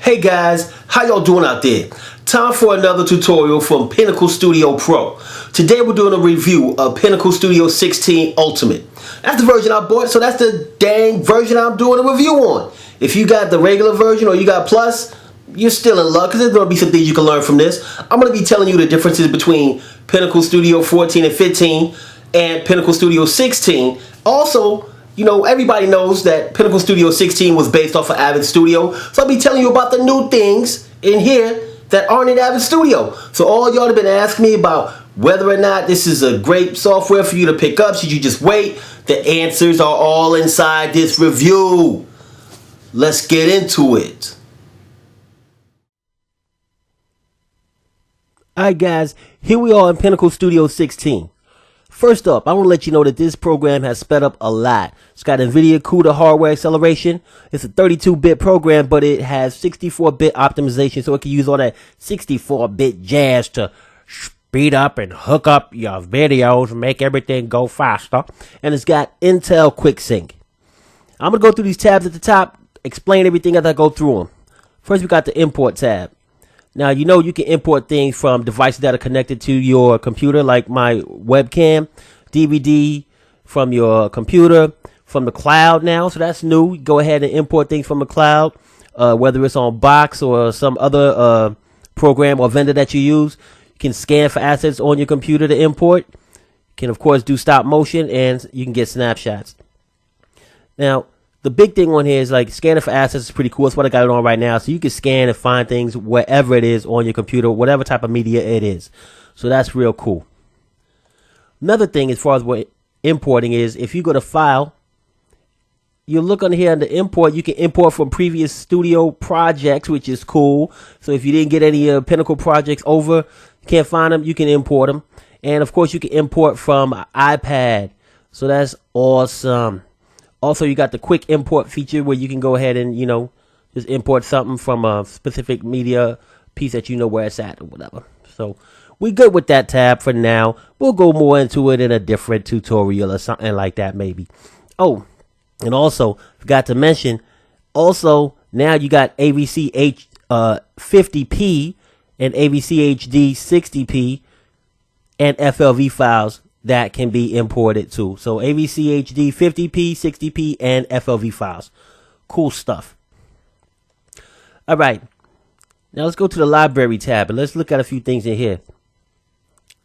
Hey guys, how y'all doing out there? Time for another tutorial from Pinnacle Studio Pro. Today we're doing a review of Pinnacle Studio 16 Ultimate. That's the version I bought, so that's the dang version I'm doing a review on. If you got the regular version or you got Plus, you're still in luck because there's going to be some things you can learn from this. I'm going to be telling you the differences between Pinnacle Studio 14 and 15 and Pinnacle Studio 16. Also, you know, everybody knows that Pinnacle Studio 16 was based off of Avid Studio. So I'll be telling you about the new things in here that aren't in Avid Studio. So all y'all have been asking me about whether or not this is a great software for you to pick up. Should you just wait? The answers are all inside this review. Let's get into it. Alright guys, here we are in Pinnacle Studio 16. First up, I want to let you know that this program has sped up a lot. It's got NVIDIA CUDA hardware acceleration. It's a 32-bit program, but it has 64-bit optimization, so it can use all that 64-bit jazz to speed up and hook up your videos and make everything go faster. And it's got Intel QuickSync. I'm going to go through these tabs at the top, explain everything as I go through them. First, we got the Import tab. Now, you know you can import things from devices that are connected to your computer, like my webcam, DVD from your computer, from the cloud now. So that's new. Go ahead and import things from the cloud, whether it's on Box or some other program or vendor that you use. You can scan for assets on your computer to import. You can, of course, do stop motion, and you can get snapshots. Now, the big thing on here is like scanning for assets is pretty cool. That's what I got it on right now. So you can scan and find things wherever it is on your computer, whatever type of media it is. So that's real cool. Another thing as far as what importing is, if you go to File, you look on here under Import, you can import from previous studio projects, which is cool. So if you didn't get any Pinnacle projects over, you can't find them, you can import them. And of course you can import from iPad. So that's awesome. Also, you got the quick import feature where you can go ahead and, you know, just import something from a specific media piece that you know where it's at or whatever. So we good with that tab for now. We'll go more into it in a different tutorial or something like that maybe. Oh, and also forgot to mention, also now you got AVC 50p and AVC HD 60p and FLV files that can be imported too. So AVC HD 50p, 60p, and FLV files. Cool stuff. All right. Now let's go to the library tab and let's look at a few things in here.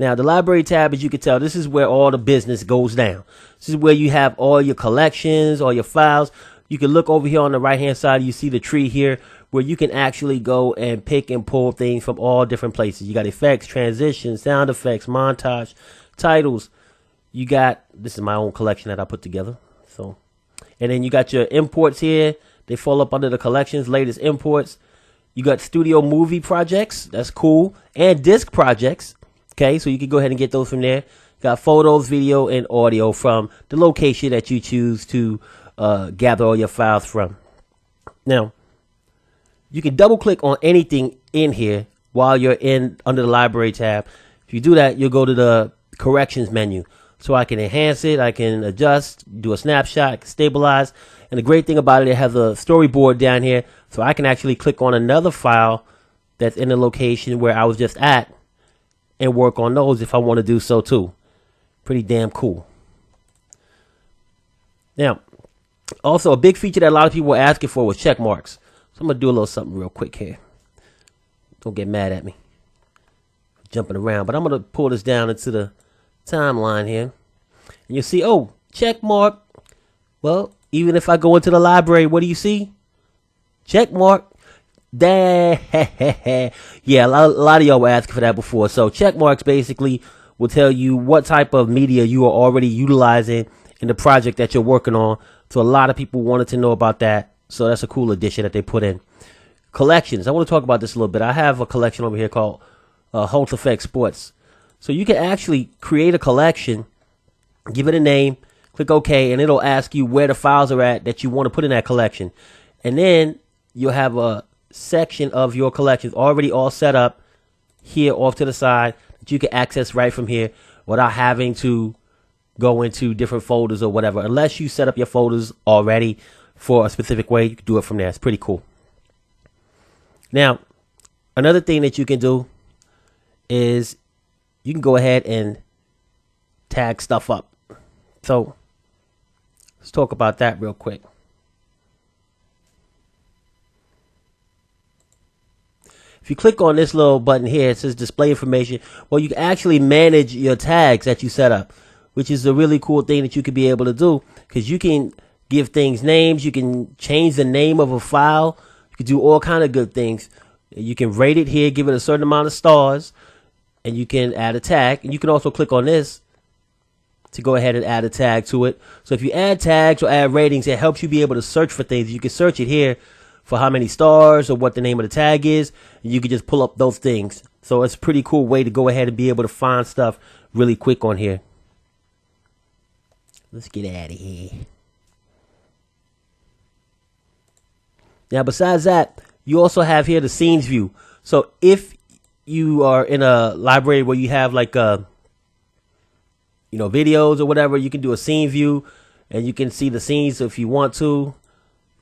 Now the library tab, as you can tell, this is where all the business goes down. This is where you have all your collections, all your files. You can look over here on the right hand side. You see the tree here where you can actually go and pick and pull things from all different places. You got effects, transitions, sound effects, montage, titles. You got, this is my own collection that I put together. So, and then you got your imports here. They fall up under the collections, latest imports. You got studio movie projects. That's cool. And disc projects. Okay, so you can go ahead and get those from there. Got photos, video, and audio from the location that you choose to gather all your files from. Now, you can double click on anything in here while you're in under the library tab. If you do that, you'll go to the corrections menu. So I can enhance it, I can adjust, do a snapshot, stabilize. And the great thing about it has a storyboard down here. So I can actually click on another file that's in the location where I was just at and work on those if I want to do so too. Pretty damn cool. Now, also a big feature that a lot of people were asking for was check marks. So I'm going to do a little something real quick here. Don't get mad at me. Jumping around, but I'm going to pull this down into the timeline here, and you'll see, oh, check mark. Well, even if I go into the library, what do you see? Check mark. Yeah, a lot of y'all were asking for that before. So check marks basically will tell you what type of media you are already utilizing in the project that you're working on. So a lot of people wanted to know about that. So that's a cool addition that they put in. Collections. I want to talk about this a little bit. I have a collection over here called Holt Effects Sports. So you can actually create a collection, give it a name, click OK, and it'll ask you where the files are at that you want to put in that collection. And then you'll have a section of your collections already all set up here off to the side that you can access right from here without having to go into different folders or whatever. Unless you set up your folders already for a specific way, you can do it from there. It's pretty cool. Now, another thing that you can do is you can go ahead and tag stuff up. So let's talk about that real quick. If you click on this little button here, it says display information. Well, you can actually manage your tags that you set up, which is a really cool thing that you could be able to do, because you can give things names. You can change the name of a file. You can do all kind of good things. You can rate it here, give it a certain amount of stars, and you can add a tag. And you can also click on this to go ahead and add a tag to it. So if you add tags or add ratings, it helps you be able to search for things. You can search it here for how many stars or what the name of the tag is, and you can just pull up those things. So it's a pretty cool way to go ahead and be able to find stuff really quick on here. Let's get out of here. Now, besides that, you also have here the scenes view. So if you are in a library where you have like videos or whatever, you can do a scene view and you can see the scenes if you want to. You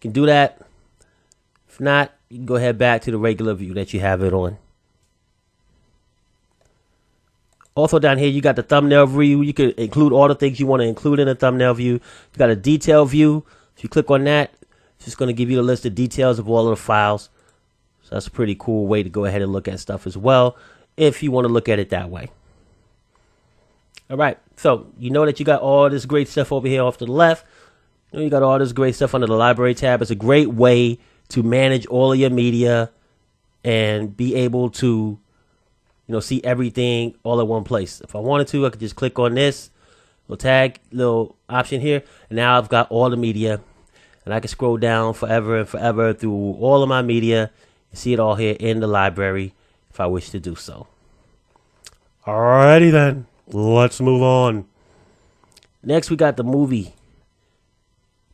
can do that. If not, you can go ahead back to the regular view that you have it on. Also down here, you got the thumbnail view. You can include all the things you want to include in the thumbnail view. You got a detail view. If you click on that, it's just going to give you the list of details of all of the files. So that's a pretty cool way to go ahead and look at stuff as well, if you want to look at it that way. All right, so you know that you got all this great stuff over here off to the left. You got all this great stuff under the library tab. It's a great way to manage all of your media and be able to, see everything all in one place. If I wanted to, I could just click on this little tag, little option here, and now I've got all the media, and I can scroll down forever and forever through all of my media and see it all here in the library if I wish to do so. Alrighty then, let's move on. Next, we got the movie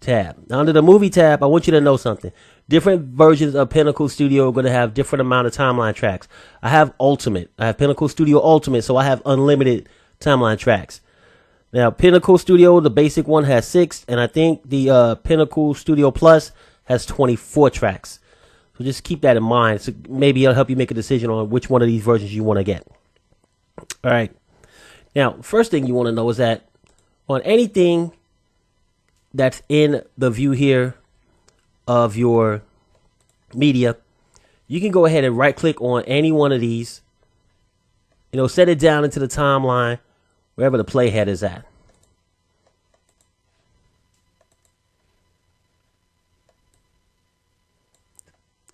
tab. Now, under the movie tab, I want you to know something. Different versions of Pinnacle Studio are going to have different amount of timeline tracks. I have Ultimate. I have Pinnacle Studio Ultimate, so I have unlimited timeline tracks. Now, Pinnacle Studio, the basic one, has 6, and I think the Pinnacle Studio Plus has 24 tracks. So just keep that in mind. So maybe it'll help you make a decision on which one of these versions you want to get. All right. Now, first thing you want to know is that on anything that's in the view here of your media, you can go ahead and right click on any one of these. Set it down into the timeline wherever the playhead is at.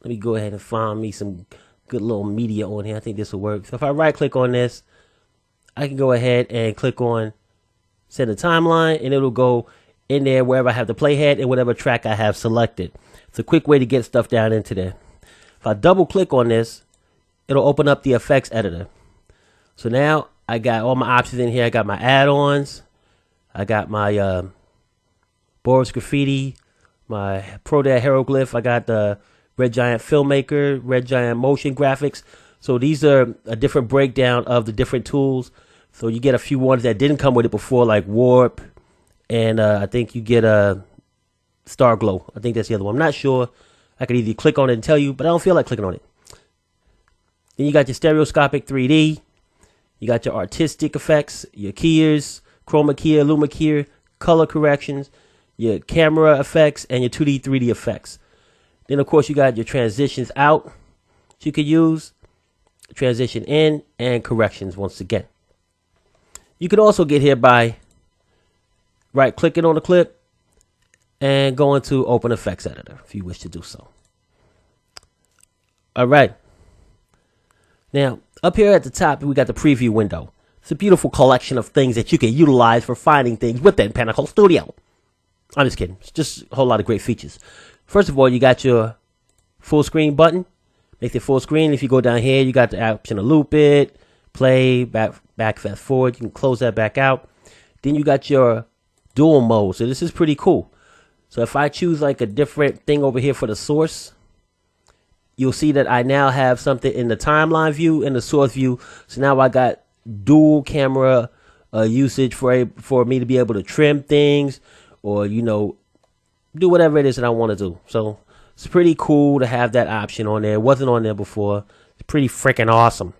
Let me go ahead and find me some good little media on here. I think this will work. So if I right click on this, I can go ahead and click on set a timeline, and it'll go in there wherever I have the playhead and whatever track I have selected. It's a quick way to get stuff down into there. If I double click on this, it'll open up the effects editor. So now I got all my options in here. I got my add-ons. I got my Boris Graffiti, my ProDad Hieroglyph. I got the Red Giant Filmmaker, Red Giant Motion Graphics. So these are a different breakdown of the different tools. So you get a few ones that didn't come with it before, like Warp, and I think you get a Star Glow. I think that's the other one. I'm not sure. I could either click on it and tell you, but I don't feel like clicking on it. Then you got your stereoscopic 3D. You got your artistic effects, your keyers, chroma key, luma key, color corrections, your camera effects, and your 2D, 3D effects. Then, of course, you got your transitions out that you could use, transition in, and corrections once again. You could also get here by right-clicking on the clip and going to Open Effects Editor if you wish to do so. All right. Now, up here at the top, we got the preview window. It's a beautiful collection of things that you can utilize for finding things within Pinnacle Studio. I'm just kidding. It's just a whole lot of great features. First of all, you got your full screen button. Makes it full screen. If you go down here, you got the option to loop it, play, back, fast forward. You can close that back out. Then you got your dual mode. So this is pretty cool. So if I choose like a different thing over here for the source, you'll see that I now have something in the timeline view and the source view. So now I got dual camera usage for me to be able to trim things or, do whatever it is that I want to do. So It's pretty cool to have that option on there. It wasn't on there before. It's pretty freaking awesome.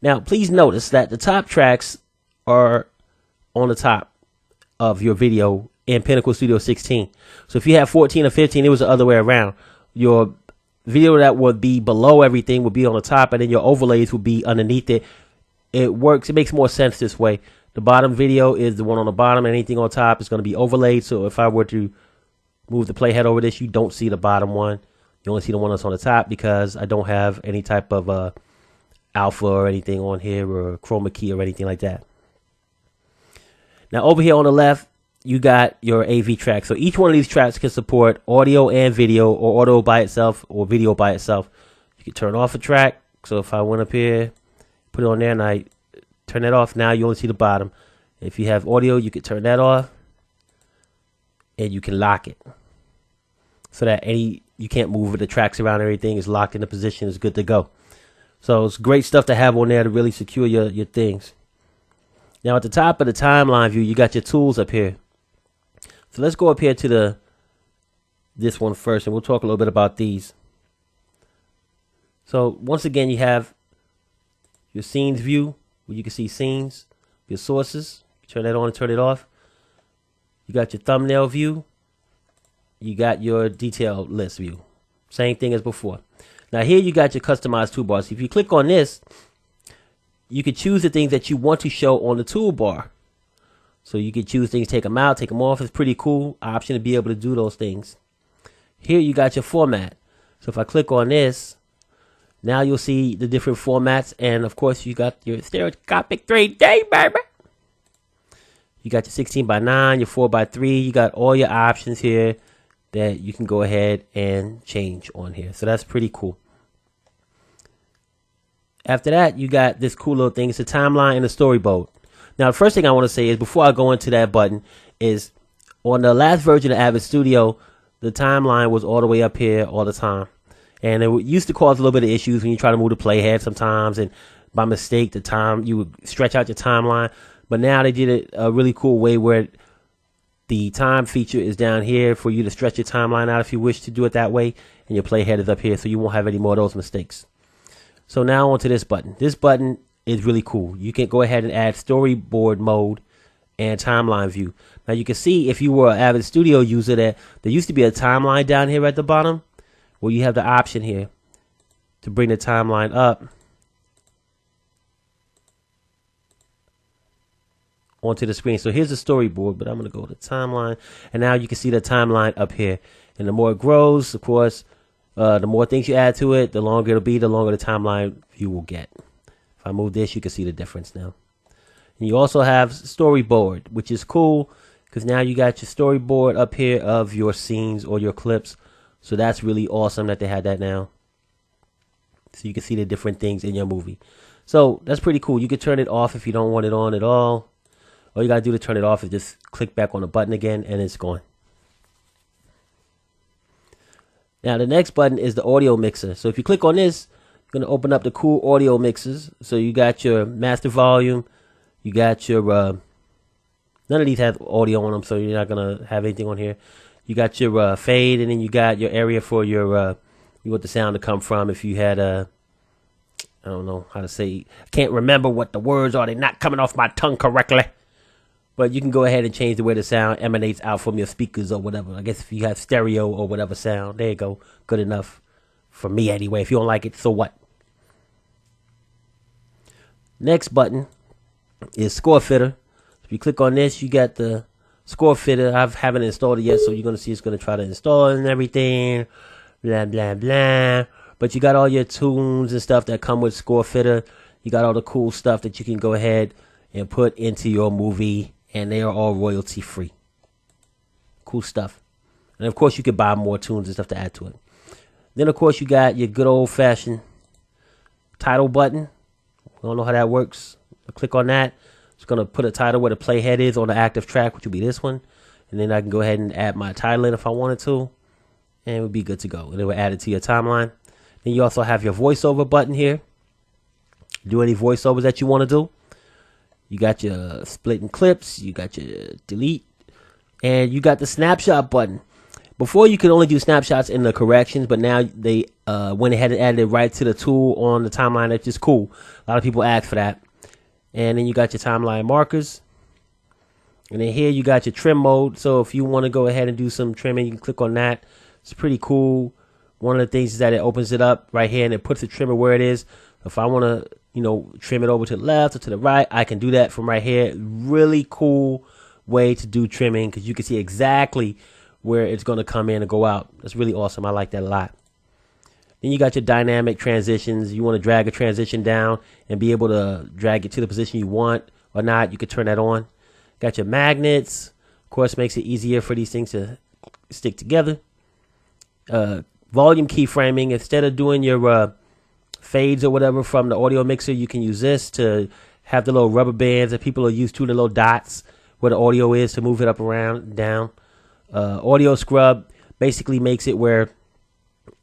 Now, please notice that the top tracks are on the top of your video in Pinnacle Studio 16. So if you have 14 or 15, it was the other way around. Your video that would be below everything would be on the top, and then your overlays would be underneath it. It works. It makes more sense this way. The bottom video is the one on the bottom, and anything on top is going to be overlaid. So if I were to move the playhead over this, you don't see the bottom one. You only see the one that's on the top because I don't have any type of alpha or anything on here, or chroma key or anything like that. Now over here on the left, you got your AV track. So each one of these tracks can support audio and video, or audio by itself or video by itself. You can turn off a track. So if I went up here, put it on there, and I turn that off, now you only see the bottom. If you have audio, you can turn that off, and you can lock it so that you can't move the tracks around. Everything is locked into position. It's good to go. So it's great stuff to have on there to really secure your things. Now at the top of the timeline view, you got your tools up here. So let's go up here to this one first, and we'll talk a little bit about these. So once again, you have your scenes view, where you can see scenes, your sources. Turn that on and turn it off. You got your thumbnail view. You got your detail list view. Same thing as before. Now here you got your customized toolbars. If you click on this, you can choose the things that you want to show on the toolbar. So you can choose things, take them out, take them off. It's pretty cool option to be able to do those things. Here you got your format. So if I click on this, now you'll see the different formats. And of course you got your stereoscopic 3D, baby. You got your 16:9, your 4:3. You got all your options here that you can go ahead and change on here. So that's pretty cool. After that, you got this cool little thing. It's a timeline and a storyboard. Now, the first thing I want to say is, before I go into that button, is on the last version of Avid Studio, the timeline was all the way up here all the time. And it used to cause a little bit of issues when you try to move the playhead sometimes, and by mistake, you would stretch out your timeline. But now they did it a really cool way where the time feature is down here for you to stretch your timeline out if you wish to do it that way, and your playhead is up here, so you won't have any more of those mistakes. So now onto this button. This button is really cool. You can go ahead and add storyboard mode and timeline view. Now you can see, if you were an Avid Studio user, that there used to be a timeline down here at the bottom. Well, you have the option here to bring the timeline up onto the screen. So here's the storyboard, but I'm going to go to timeline, and now you can see the timeline up here. And the more it grows, of course, the more things you add to it, the longer it'll be, the longer the timeline view will get. If I move this, you can see the difference now. And you also have storyboard, which is cool because now you got your storyboard up here of your scenes or your clips. So that's really awesome that they had that now. So you can see the different things in your movie. So that's pretty cool. You can turn it off if you don't want it on at all. All you got to do to turn it off is just click back on the button again, and it's gone. Now the next button is the audio mixer. So if you click on this, you're going to open up the cool audio mixers. So you got your master volume. You got your, none of these have audio on them, so you're not going to have anything on here. You got your fade, and then you got your area for your, you want the sound to come from. If you had a, I don't know how to say, can't remember what the words are. They're not coming off my tongue correctly. But you can go ahead and change the way the sound emanates out from your speakers or whatever. I guess if you have stereo or whatever sound, there you go. Good enough for me anyway. If you don't like it, so what? Next button is Score Fitter. If you click on this, you got the Score Fitter. I haven't installed it yet, so you're going to see it's going to try to install it and everything. Blah, blah, blah. But you got all your tunes and stuff that come with Score Fitter. You got all the cool stuff that you can go ahead and put into your movie, and they are all royalty free. Cool stuff. And of course, you could buy more tunes and stuff to add to it. Then, of course, you got your good old fashioned title button. I don't know how that works. I'll click on that. It's going to put a title where the playhead is on the active track, which will be this one. And then I can go ahead and add my title in if I wanted to. And it would be good to go. And it will add it to your timeline. Then you also have your voiceover button here. Do any voiceovers that you want to do. You got your splitting clips. You got your delete. And you got the snapshot button. Before you could only do snapshots in the corrections, but now they went ahead and added it right to the tool on the timeline. That's just cool. A lot of people ask for that. And then you got your timeline markers. And then here you got your trim mode. So if you want to go ahead and do some trimming, you can click on that. It's pretty cool. One of the things is that it opens it up right here and it puts the trimmer where it is. If I want to, trim it over to the left or to the right, I can do that from right here. Really cool way to do trimming because you can see exactly where it's going to come in and go out. That's really awesome. I like that a lot. Then you got your dynamic transitions. You want to drag a transition down and be able to drag it to the position you want or not. You can turn that on. Got your magnets. Of course, makes it easier for these things to stick together. Volume keyframing. Instead of doing your fades or whatever from the audio mixer, you can use this to have the little rubber bands that people are used to, the little dots where the audio is to move it up, around, down. Audio scrub basically makes it where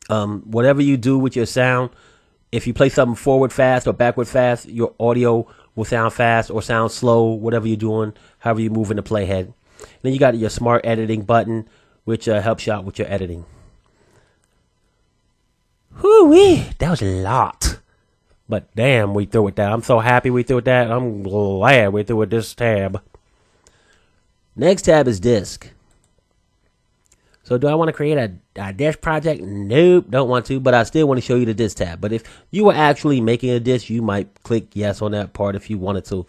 whatever you do with your sound, if you play something forward fast or backward fast, your audio will sound fast or sound slow, whatever you're doing, however you move in the playhead. Then you got your smart editing button, which helps you out with your editing. Whoo-wee, that was a lot. But damn, we threw it that. I'm so happy we threw it that. I'm glad we threw it this tab. Next tab is disk. So do I want to create a disk project? Nope, don't want to, but I still want to show you the disk tab. But if you were actually making a disk, you might click yes on that part if you wanted to.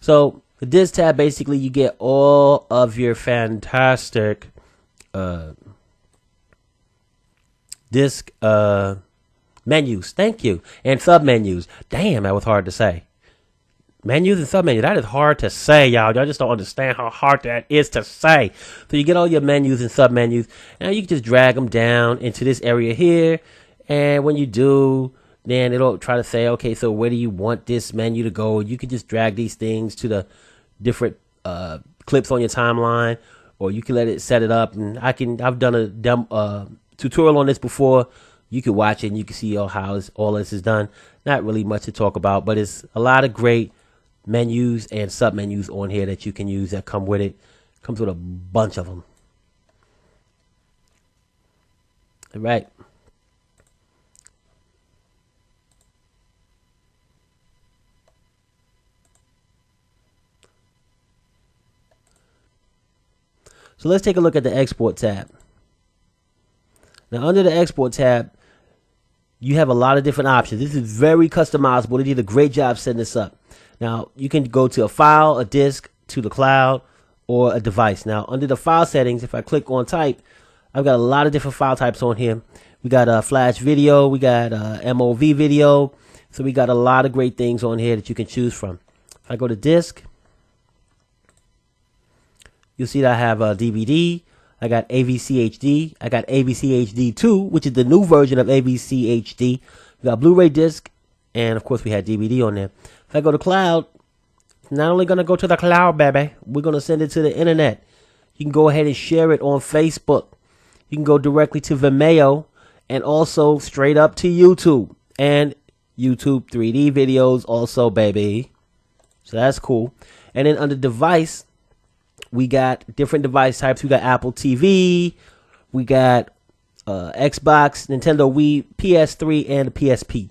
So the disk tab, basically you get all of your fantastic disk menus. Thank you. And submenus. Damn, that was hard to say. Menus and submenus. That is hard to say, y'all. Y'all just don't understand how hard that is to say. So you get all your menus and submenus. Now you can just drag them down into this area here. And when you do, then it'll try to say, okay, so where do you want this menu to go? You can just drag these things to the different clips on your timeline, or you can let it set it up. And I've done a tutorial on this before. You can watch it and you can see how all this is done. Not really much to talk about, but it's a lot of great menus and submenus on here that you can use that come with it. Comes with a bunch of them. All right. So let's take a look at the export tab. Now under the export tab, you have a lot of different options. This is very customizable. They did a great job setting this up. Now, you can go to a file, a disk, to the cloud, or a device. Now, under the file settings, if I click on type, I've got a lot of different file types on here. We got a flash video. We got MOV video. So we got a lot of great things on here that you can choose from. If I go to disk, you'll see that I have a DVD. I got AVC HD. I got AVC HD 2, which is the new version of AVC HD. We got Blu-ray disc. And, of course, we had DVD on there. If I go to cloud, it's not only going to go to the cloud, baby. We're going to send it to the internet. You can go ahead and share it on Facebook. You can go directly to Vimeo and also straight up to YouTube. And YouTube 3D videos also, baby. So that's cool. And then under device, we got different device types. We got Apple TV. We got Xbox, Nintendo Wii, PS3, and PSP.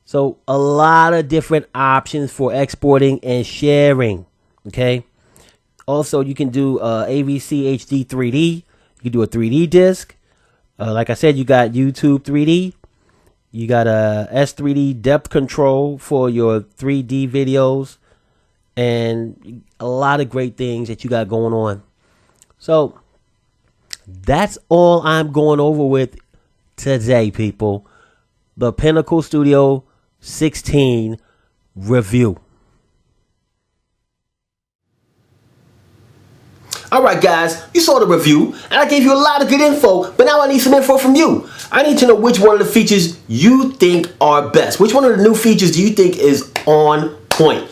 So a lot of different options for exporting and sharing. Okay. Also, you can do AVC HD 3D. You can do a 3D disc. Like I said, you got YouTube 3D. You got a S3D depth control for your 3D videos. And a lot of great things that you got going on. So that's all I'm going over with today, people. The Pinnacle Studio 16 review. All right, guys, you saw the review, and I gave you a lot of good info, but now I need some info from you. I need to know which one of the features you think are best. Which one of the new features do you think is on point?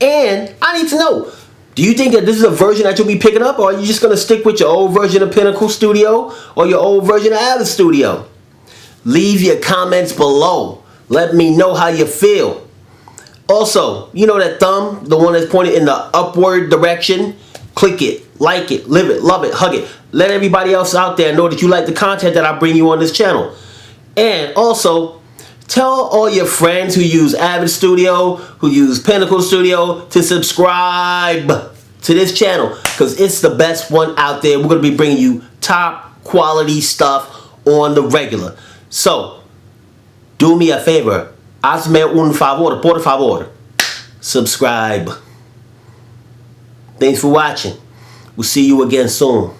And I need to know, do you think that this is a version that you'll be picking up, or are you just going to stick with your old version of Pinnacle Studio or your old version of Atlas Studio? Leave your comments below. Let me know how you feel. Also, you know that thumb, the one that's pointed in the upward direction? Click it. like it, live it, love it, hug it. Let everybody else out there know that you like the content that I bring you on this channel. And also, tell all your friends who use Avid Studio, who use Pinnacle Studio, to subscribe to this channel, because it's the best one out there. We're going to be bringing you top quality stuff on the regular. So, do me a favor. Hazme un favor, por favor. Subscribe. Thanks for watching. We'll see you again soon.